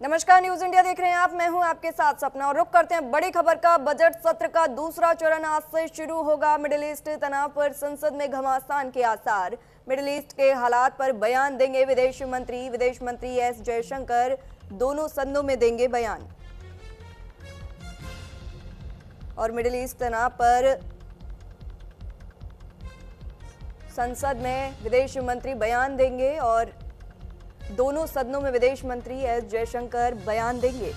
नमस्कार, news India देख रहे हैं आप। मैं हूं आपके साथ सपना और रुक करते हैं बड़ी खबर का। बजट सत्र का दूसरा चरण आज से शुरू होगा। मिडिल ईस्ट तनाव पर संसद में घमासान के आसार। मिडिल ईस्ट के हालात पर बयान देंगे विदेश मंत्री एस जयशंकर दोनों सदनों में देंगे बयान। और मिडिल ईस्ट तनाव पर संसद में विदेश मंत्री बयान देंगे और दोनों सदनों में विदेश मंत्री एस जयशंकर बयान देंगे।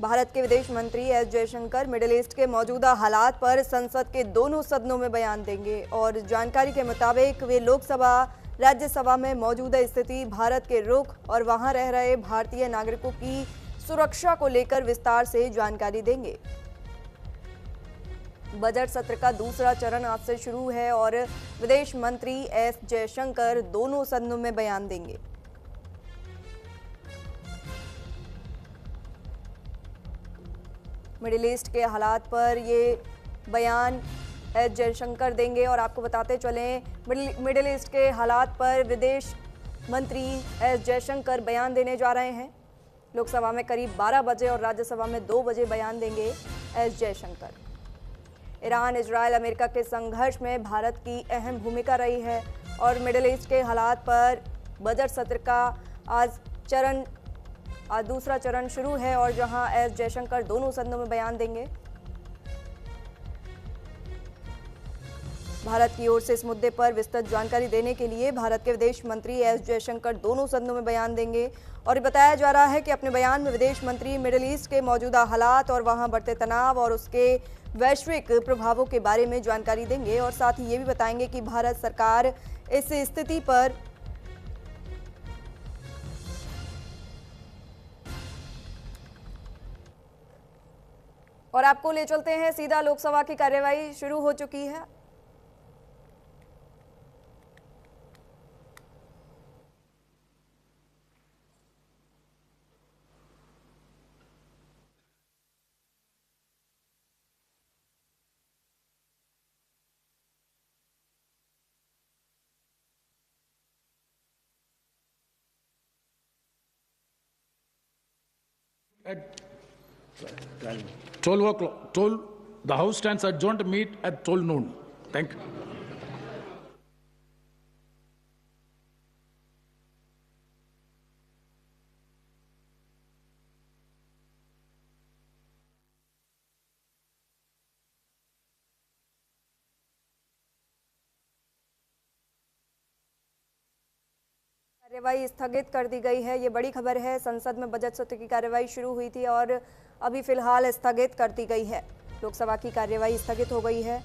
भारत के विदेश मंत्री एस जयशंकर मिडिल ईस्ट के मौजूदा हालात पर संसद के दोनों सदनों में बयान देंगे और जानकारी के मुताबिक वे लोकसभा राज्यसभा में मौजूदा स्थिति, भारत के रुख और वहां रह रहे भारतीय नागरिकों की सुरक्षा को लेकर विस्तार से जानकारी देंगे। बजट सत्र का दूसरा चरण आज से शुरू है और विदेश मंत्री एस जयशंकर दोनों सदनों में बयान देंगे। मिडिल ईस्ट के हालात पर ये बयान एस जयशंकर देंगे और आपको बताते चलें मिडिल ईस्ट के हालात पर विदेश मंत्री एस जयशंकर बयान देने जा रहे हैं। लोकसभा में करीब 12 बजे और राज्यसभा में 2 बजे बयान देंगे S Jaishankar. Iran, Israel, America के संघर्ष में भारत की अहम भूमिका रही है और मिडिल ईस्ट के हालात पर बजट सत्र का आज दूसरा चरण शुरू है और जहां एस जयशंकर दोनों सदनों में बयान देंगे। भारत की ओर से इस मुद्दे पर विस्तृत जानकारी देने के लिए भारत के विदेश मंत्री एस जयशंकर दोनों सदनों में बयान देंगे और बताया जा रहा है कि अपने बयान में विदेश मंत्री मिडिल ईस्ट के मौजूदा हालात और वहां बढ़ते तनाव और उसके वैश्विक प्रभावों के बारे में जानकारी देंगे और साथ ही ये भी बताएंगे कि भारत सरकार इस स्थिति पर और आपको ले चलते हैं सीधा। लोकसभा की कार्यवाही शुरू हो चुकी है। At 12 o'clock, the House stands adjourned to meet at 12 noon. Thank you. कार्यवाही स्थगित कर दी गई है। ये बड़ी खबर है। संसद में बजट सत्र की कार्यवाही शुरू हुई थी और अभी फिलहाल स्थगित कर दी गई है। लोकसभा की कार्यवाही स्थगित हो गई है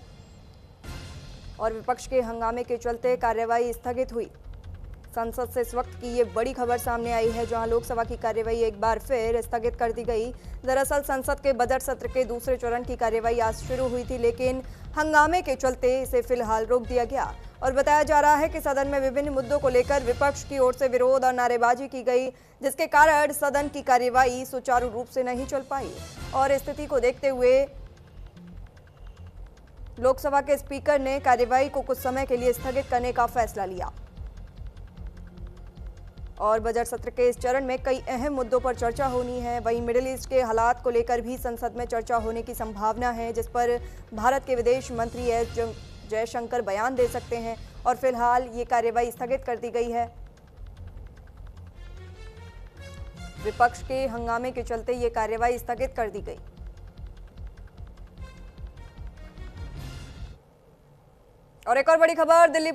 और विपक्ष के हंगामे के चलते कार्यवाही स्थगित हुई। संसद से इस वक्त की ये बड़ी खबर सामने आई है, जहां लोकसभा की कार्यवाही एक बार फिर स्थगित कर दी गई। दरअसल संसद के बजट सत्र के दूसरे चरण की कार्यवाही आज शुरू हुई थी, लेकिन हंगामे के चलते इसे फिलहाल रोक दिया गया और बताया जा रहा है कि सदन में विभिन्न मुद्दों को लेकर विपक्ष की ओर से विरोध और नारेबाजी की गई, जिसके कारण सदन की कार्यवाही सुचारू रूप से नहीं चल पाई और स्थिति को देखते हुए लोकसभा के स्पीकर ने कार्यवाही को कुछ समय के लिए स्थगित करने का फैसला लिया। और बजट सत्र के इस चरण में कई अहम मुद्दों पर चर्चा होनी है। वहीं मिडिल ईस्ट के हालात को लेकर भी संसद में चर्चा होने की संभावना है, जिस पर भारत के विदेश मंत्री एस जयशंकर बयान दे सकते हैं और फिलहाल ये कार्यवाही स्थगित कर दी गई है। विपक्ष के हंगामे के चलते ये कार्यवाही स्थगित कर दी गई। और एक और बड़ी खबर, दिल्ली